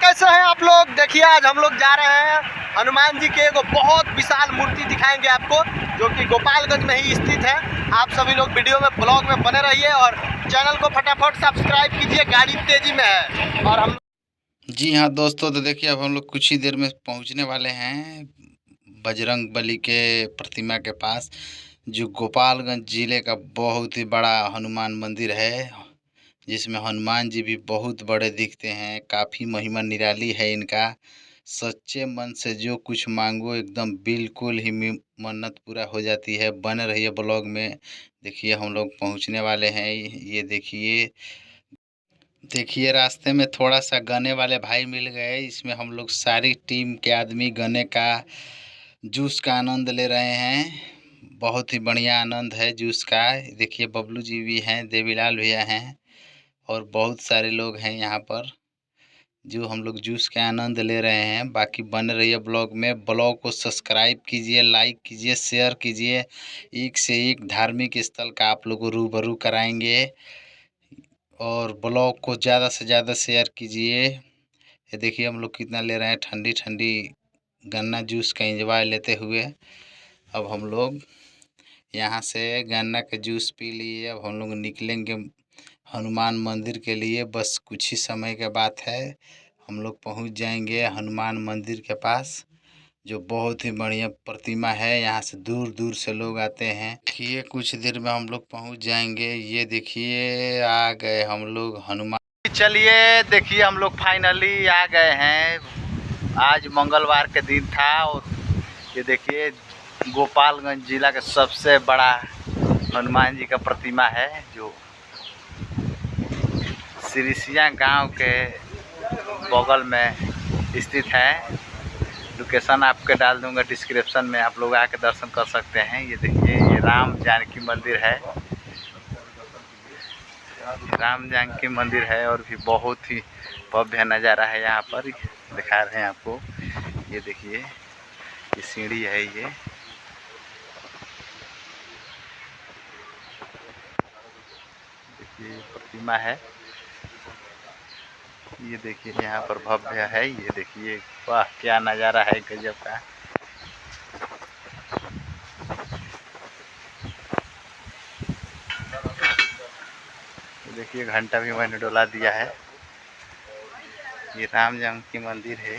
कैसे हैं आप लोग। देखिए आज हम लोग जा रहे हैं हनुमान जी के एगो बहुत विशाल मूर्ति दिखाएंगे आपको, जो कि गोपालगंज में ही स्थित है। आप सभी लोग वीडियो में ब्लॉग में बने रहिए और चैनल को फटाफट सब्सक्राइब कीजिए, गाड़ी तेजी में है। और हम जी हाँ दोस्तों, तो देखिए अब हम लोग कुछ ही देर में पहुंचने वाले हैं बजरंग बली के प्रतिमा के पास, जो गोपालगंज ज़िले का बहुत ही बड़ा हनुमान मंदिर है, जिसमें हनुमान जी भी बहुत बड़े दिखते हैं। काफ़ी महिमा निराली है इनका। सच्चे मन से जो कुछ मांगो एकदम बिल्कुल ही मन्नत पूरा हो जाती है। बने रहिए ब्लॉग में। देखिए हम लोग पहुंचने वाले हैं। ये देखिए रास्ते में थोड़ा सा गन्ने वाले भाई मिल गए। इसमें हम लोग सारी टीम के आदमी गन्ने का जूस का आनंद ले रहे हैं। बहुत ही बढ़िया आनंद है जूस का। देखिए बबलू जी भी हैं, देवीलाल भैया हैं और बहुत सारे लोग हैं यहाँ पर, जो हम लोग जूस के आनंद ले रहे हैं। बाकी बन रही है ब्लॉग में। ब्लॉग को सब्सक्राइब कीजिए, लाइक कीजिए, शेयर कीजिए। एक से एक धार्मिक स्थल का आप लोग को रूबरू कराएंगे और ब्लॉग को ज़्यादा से ज़्यादा शेयर कीजिए। ये देखिए हम लोग कितना ले रहे हैं, ठंडी ठंडी गन्ना जूस का एंजॉय लेते हुए। अब हम लोग यहाँ से गन्ना का जूस पी लिए। अब हम लोग निकलेंगे हनुमान मंदिर के लिए। बस कुछ ही समय के बात है, हम लोग पहुँच जाएंगे हनुमान मंदिर के पास, जो बहुत ही बढ़िया प्रतिमा है। यहाँ से दूर दूर से लोग आते हैं। देखिए कुछ देर में हम लोग पहुँच जाएंगे। ये देखिए आ गए हम लोग हनुमान। चलिए देखिए हम लोग फाइनली आ गए हैं। आज मंगलवार के दिन था और ये देखिए गोपालगंज जिला का सबसे बड़ा हनुमान जी का प्रतिमा है, जो सिरिसिया गांव के बगल में स्थित है। लोकेशन आपके डाल दूंगा डिस्क्रिप्शन में, आप लोग आके दर्शन कर सकते हैं। ये देखिए ये राम जानकी मंदिर है, राम जानकी मंदिर है और भी बहुत ही भव्य नज़ारा है यहाँ पर। दिखा रहे हैं आपको। ये देखिए ये सीढ़ी है, ये देखिए प्रतिमा है। ये देखिए यहाँ पर भव्य है। ये देखिए वाह क्या नज़ारा है, गजब का। देखिए घंटा भी मैंने डोला दिया है। ये राम जानकी मंदिर है।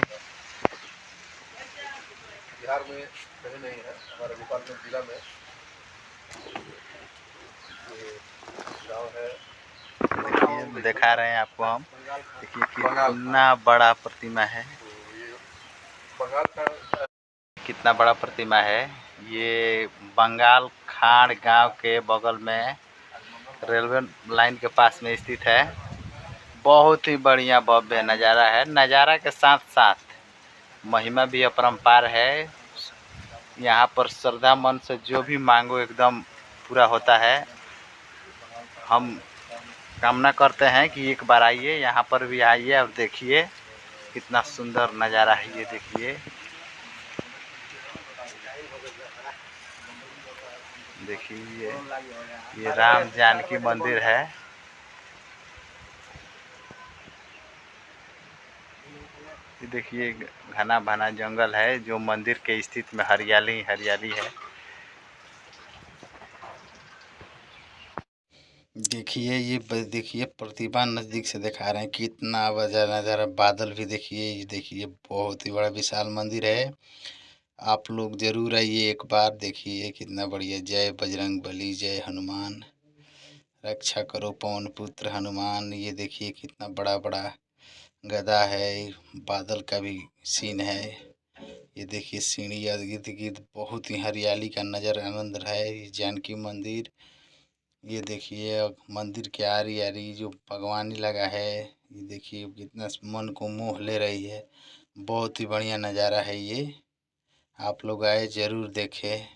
बिहार में कहीं नहीं है, हमारे गोपालगंज जिला में गाँव है। देखिए दिखा रहे हैं आपको हम। देखिए कितना बड़ा प्रतिमा है, कितना बड़ा प्रतिमा है। ये बंगाल खाड़ गांव के बगल में रेलवे लाइन के पास में स्थित है। बहुत ही बढ़िया भव्य नज़ारा है। नज़ारा के साथ साथ महिमा भी अपरंपार है। यहाँ पर श्रद्धा मन से जो भी मांगो एकदम पूरा होता है। हम कामना करते हैं कि एक बार आइए, यहाँ पर भी आइए और देखिए कितना सुंदर नज़ारा है। ये देखिए देखिए ये राम जानकी मंदिर है। ये देखिए घना घना जंगल है, जो मंदिर के स्थित में हरियाली हरियाली है। देखिए देखिए प्रतिमा नज़दीक से दिखा रहे हैं, कितना बड़ा नज़ारा। बादल भी देखिए। ये देखिए बहुत ही बड़ा विशाल मंदिर है। आप लोग जरूर आइए एक बार, देखिए कितना बढ़िया। जय बजरंग बली, जय हनुमान, रक्षा करो पवन पुत्र हनुमान। ये देखिए कितना बड़ा बड़ा गदा है। बादल का भी सीन है। ये देखिए सीढ़ी इर्द गिर्द बहुत ही हरियाली का नज़र आनंद है। ये जानकी मंदिर। ये देखिए मंदिर के आरी आरी जो भगवानी लगा है, ये देखिए कितना मन को मोह ले रही है। बहुत ही बढ़िया नज़ारा है ये। आप लोग आए जरूर देखें।